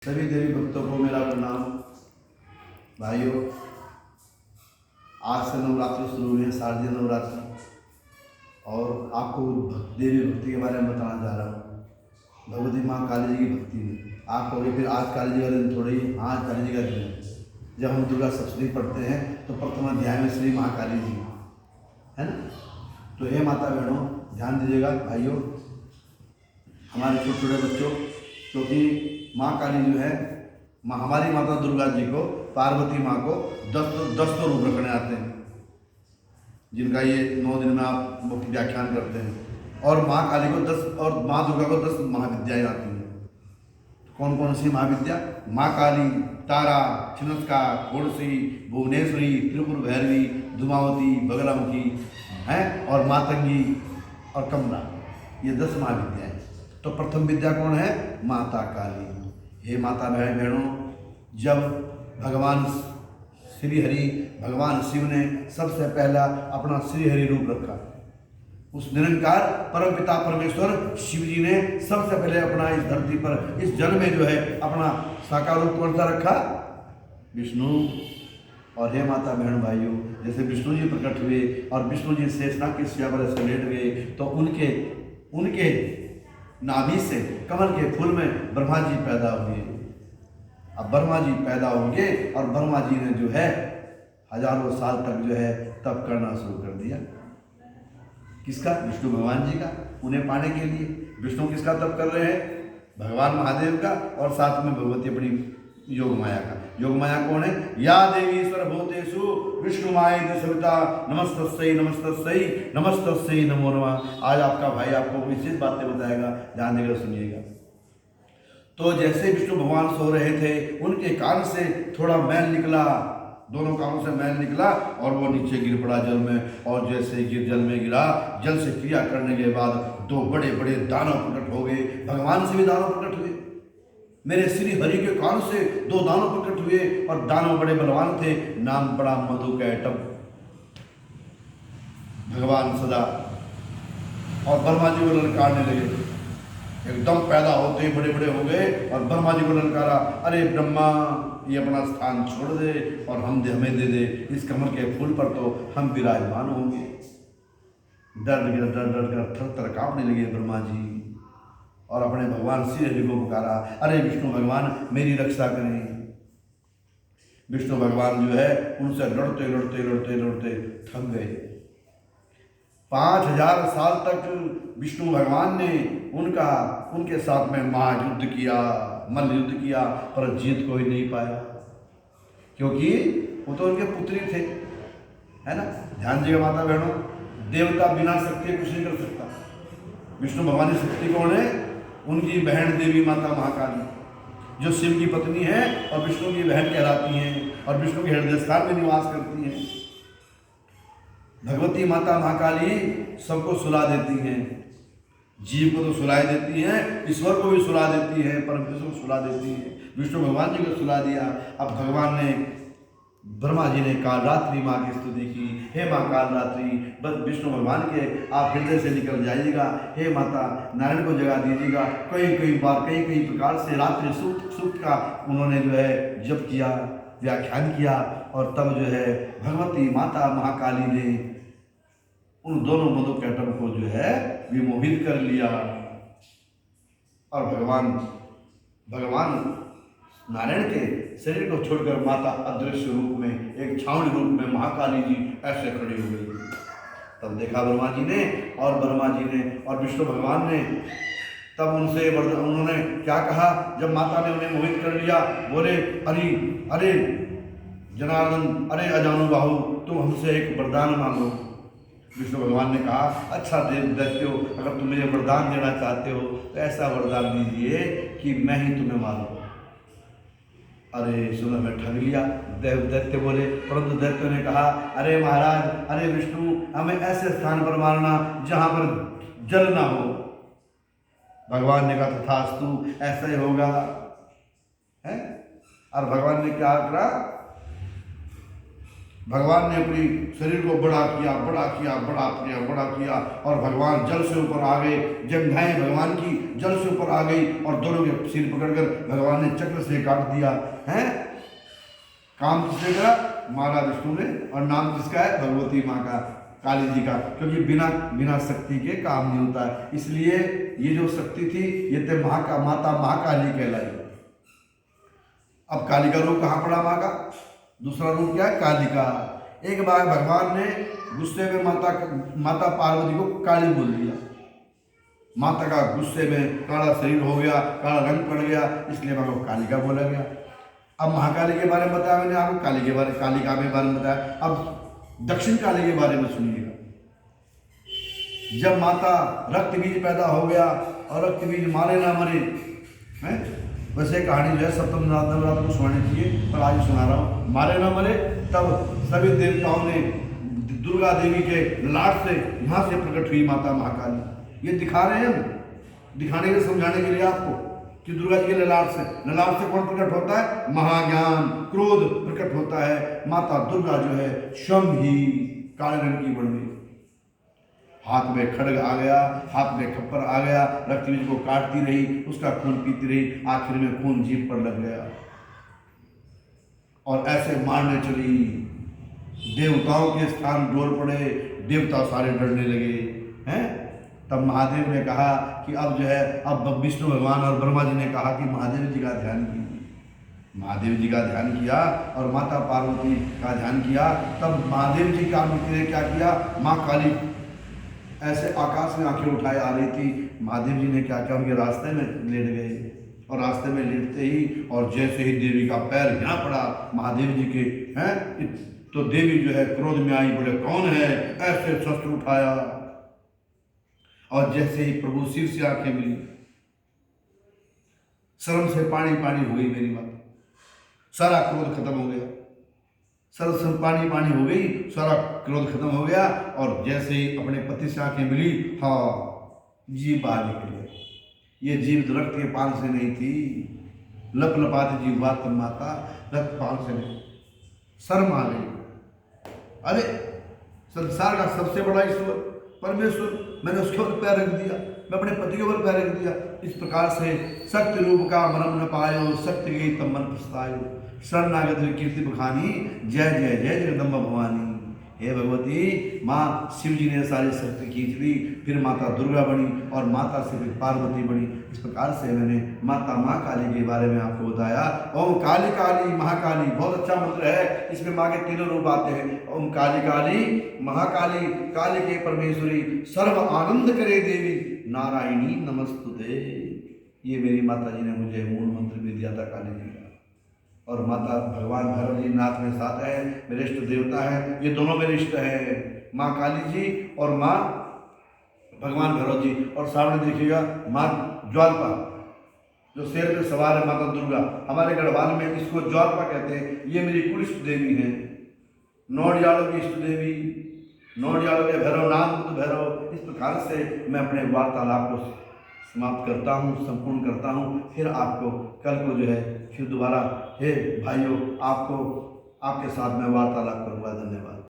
सभी देवी भक्तों को मेरा प्रणाम। भाइयों, आज से नवरात्रि शुरू हुई है, शारदीय नवरात्रि, और आपको देवी भक्ति के बारे में बताना चाह रहा हूँ। भगवती माँ काली जी की भक्ति में आप कहोगे फिर आज काली जी का दिन थोड़ी ही। आज काली जी का दिन है। जब हम दुर्गा सप्तशती पढ़ते हैं तो प्रथम अध्याय में श्री महाकाली जी है ना। तो हे माता बहनों, ध्यान दीजिएगा भाइयों, हमारे छोटे छोटे बच्चों, क्योंकि माँ काली जो है हमारी माता दुर्गा जी को, पार्वती माँ को 10 तो रूप रखने आते हैं, जिनका ये 9 दिन में आप मुख्य व्याख्यान करते हैं। और माँ काली को 10 और माँ दुर्गा को 10 महाविद्याएँ आती हैं। कौन कौन सी महाविद्या? माँ काली, तारा, छिन्नस्का, खोड़सी, भुवनेश्वरी, त्रिपुर भैरवी, धूमावती, बगलामुखी हैं, और मातंगी और कमला, ये 10 महाविद्याएँ। तो प्रथम विद्या कौन है? माता काली। हे माता बहनों, जब भगवान श्री हरि, भगवान शिव ने सबसे पहला अपना श्री हरि रूप रखा, उस निरंकार परम पिता परमेश्वर शिव जी ने सबसे पहले अपना इस धरती पर, इस जल में जो है अपना साकार रूप कौन सा रखा? विष्णु। और हे माता बहन भाइयों, जैसे विष्णु जी प्रकट हुए और विष्णु जी शेषनाग की शैया पर ऐसे लेट गए, तो उनके नाभि से कमल के फूल में ब्रह्मा जी पैदा हुए। अब ब्रह्मा जी पैदा होंगे और ब्रह्मा जी ने जो है हजारों साल तक जो है तप करना शुरू कर दिया। किसका? विष्णु भगवान जी का। उन्हें पाने के लिए विष्णु किसका तप कर रहे हैं? भगवान महादेव का, और साथ में भगवती अपनी योग माया का। योग माया कौन है? या देवी सर्वभूतेषु विष्णु मायेति सविता नमस्तस्यै नमस्तस्यै नमस्तस्यै नमो नमः। आज आपका भाई आपको विशेष बातें बताएगा, ध्यान देकर सुनिएगा। तो जैसे विष्णु भगवान सो रहे थे, उनके कान से थोड़ा मैल निकला, दोनों कानों से मैल निकला और वो नीचे गिर पड़ा जल में। और जैसे जल में गिरा, जल से क्रिया करने के बाद 2 बड़े बड़े दानव प्रकट हो गए। भगवान से भी दानव प्रकट हुए। मेरे श्री हरि के कान से 2 दानव प्रकट हुए, और दानव बड़े बलवान थे। नाम पड़ा मधुकैटभ। भगवान सदा और ब्रह्मा जी को ललकारने लगे। एकदम पैदा होते ही बड़े बड़े हो गए और ब्रह्मा जी को ललकारा, अरे ब्रह्मा, ये अपना स्थान छोड़ दे और हमें दे दे। इस कमल के फूल पर तो हम विराजमान होंगे। डर कर थर थर कांपने लगे ब्रह्मा जी, और अपने भगवान श्री हरि को पुकारा, अरे विष्णु भगवान मेरी रक्षा करें। विष्णु भगवान जो है उनसे लड़ते लड़ते लड़ते लड़ते थक गए। 5000 साल तक विष्णु भगवान ने उनके साथ में महायुद्ध किया, मल्ल युद्ध किया, पर जीत कोई नहीं पाया, क्योंकि वो तो उनके पुत्री थे, है ना। ध्यान दीजिएगा माता बहनों, देवता बिना शक्ति कुछ नहीं कर सकता। विष्णु भगवान की शक्ति कौन है? उनकी बहन देवी माता महाकाली, जो शिव की पत्नी है और विष्णु की बहन कहलाती हैं, और विष्णु के हृदय स्थान में निवास करती हैं। भगवती माता महाकाली सबको सुला देती हैं। जीव को तो सुला देती हैं, ईश्वर को भी सुला देती है, परमेश्वर को सुला देती है। विष्णु भगवान जी को सुला दिया। अब भगवान ने, ब्रह्मा जी ने काल रात्रि माँ की स्तुति की। हे माँ काल रात्रि, बस विष्णु भगवान के आप हृदय से निकल जाइएगा। हे माता, नारायण को जगा दीजिएगा। कई बार कई प्रकार से रात्रि सूक्त का उन्होंने जो है जप किया, व्याख्यान किया, और तब जो है भगवती माता महाकाली ने उन दोनों मधुकैटभ को जो है विमोहित कर लिया। और भगवान नारायण के शरीर को छोड़कर माता अदृश्य रूप में, एक छावनी रूप में महाकाली जी ऐसे खड़ी हो गई। तब देखा ब्रह्मा जी ने और विष्णु भगवान ने, तब उन्होंने क्या कहा? जब माता ने उन्हें मोहित कर लिया, बोले, अरे जनार्दन, अरे अजानुबाहु, तुम हमसे एक वरदान मांगो। विष्णु भगवान ने कहा, अच्छा दैत्यो, अगर तुम मुझे वरदान देना चाहते हो तो ऐसा वरदान दीजिए कि मैं ही तुम्हें मारूं। अरे सुनो, मैं ठग लिया। दैत्य बोले, परंतु दैत्य ने कहा, अरे महाराज, अरे विष्णु, हमें ऐसे स्थान पर मारना जहां पर जल ना हो। भगवान ने कहा, तथास्तु, ऐसा ही होगा, है। और भगवान ने क्या करा? भगवान ने अपनी शरीर को बड़ा किया, बड़ा किया, बड़ा किया, बड़ा किया, और भगवान जल से ऊपर आ गए। जंघाएं भगवान की जल से ऊपर आ गई और दोनों के सिर पकड़कर भगवान ने चक्र से काट दिया है। काम किसने करा? महाराज विष्णु ने। और नाम किसका है? भगवती माँ का, काली जी का, क्योंकि बिना शक्ति के काम नहीं होता है। इसलिए ये जो शक्ति थी ये तो माता महाकाली कहलाई। अब काली का रूप कहाँ पड़ा? माँ का दूसरा रूप क्या है? काली का। एक बार भगवान ने गुस्से में माता पार्वती को काली बोल दिया। माता का गुस्से में काला शरीर हो गया, काला रंग पड़ गया, इसलिए माँ को कालिका बोला गया। अब महाकाली के बारे में बताया मैंने आपको, कालिका के बारे में बताया। अब दक्षिण काली के बारे में सुनिएगा। जब माता रक्त बीज पैदा हो गया और रक्त बीज मारे ना मरे, हैं वैसे कहानी जो है सप्तम नवरात्र को सुनानी चाहिए, पर आज सुना रहा हूँ। मारे ना मरे तब सभी देवताओं ने दुर्गा देवी के ललाट से यहाँ से प्रकट हुई माता महाकाली। ये दिखा रहे हैं हम, दिखाने के समझाने के लिए आपको कि दुर्गा जी के ललाट से कौन प्रकट होता है? महाज्ञान क्रोध प्रकट होता है। माता दुर्गा जो है स्वयं ही काले रंग की बन गई। हाथ में खड्ग आ गया, हाथ में खप्पर आ गया, रक्त बीज को काटती रही, उसका खून पीती रही, आखिर में खून जीभ पर लग गया और ऐसे मारने चली। देवताओं के स्थान डोल पड़े, देवता सारे डरने लगे हैं। तब महादेव ने कहा कि अब जो है, अब विष्णु भगवान और ब्रह्मा जी ने कहा कि महादेव जी का ध्यान कीजिए। महादेव जी का ध्यान किया और माता पार्वती का ध्यान किया। तब महादेव जी का मूर्ति ने क्या किया? माँ काली ऐसे आकाश में आंखें उठाए आ रही थी। महादेव जी ने क्या किया? उनके रास्ते में लेट गए और रास्ते में लेटते ही और जैसे ही देवी का पैर यहाँ पड़ा महादेव जी के, हैं तो देवी जो है क्रोध में आई, बोले कौन है? ऐसे शस्त्र उठाया और जैसे ही प्रभु सिर से आंखें मिली, शर्म से पानी हो गई मेरी माता। सारा क्रोध खत्म हो गया, शर्म से पानी हो गई, सारा क्रोध खत्म हो गया। और जैसे ही अपने पति से आंखें मिली, हाँ जीभ बाहर निकल गई। ये जीभ रक्त के पान से नहीं थी, लपलपाती जीभ बात तब माता रक्त पान से नहीं। शर्म आ गई। अरे संसार का सबसे बड़ा ईश्वर परमेश्वर, मैंने उसके ऊपर पैर रख दिया, मैं अपने पति के ऊपर पैर रख दिया। इस प्रकार से शक्ति रूप का मरम न पायो, शक्ति गई तब मन पछतायो, शरणागत कीर्ति बखानी, जय जय जय जगदम्बा भवानी। हे भगवती माँ शिव जी ने सारी शक्ति खींच ली, फिर माता दुर्गा बनी और माता से फिर पार्वती बनी। इस प्रकार से मैंने माता महाकाली के बारे में आपको बताया। ओम काली काली महाकाली बहुत अच्छा मंत्र है, इसमें माँ के तीनों रूप आते हैं। ओम काली काली महाकाली, काली के परमेश्वरी, सर्व आनंद करे देवी, नारायणी नमस्तुते। ये मेरी माता जी ने मुझे मूल मंत्र भी दिया था काली जी का। और माता भगवान भैरव जी नाथ में साथ है, मेरे इष्ट देवता है, ये दोनों मेरे इष्ट हैं, माँ काली जी और माँ भगवान भैरव जी। और सामने देखिएगा माँ ज्वालपा जो शेर पे सवार है, माता दुर्गा। हमारे गढ़वाल में इसको ज्वालपा कहते हैं। ये मेरी कुल इष्ट देवी है, नौडियालों की इष्ट देवी, नौडियालों के भैरव नाम बुद्ध भैरव। इस प्रकार से मैं अपने वार्तालाप को समाप्त करता हूँ, संपूर्ण करता हूँ। फिर आपको कल को जो है फिर दोबारा, हे भाइयों, आपको आपके साथ मैं वार्तालाप करूँगा। धन्यवाद।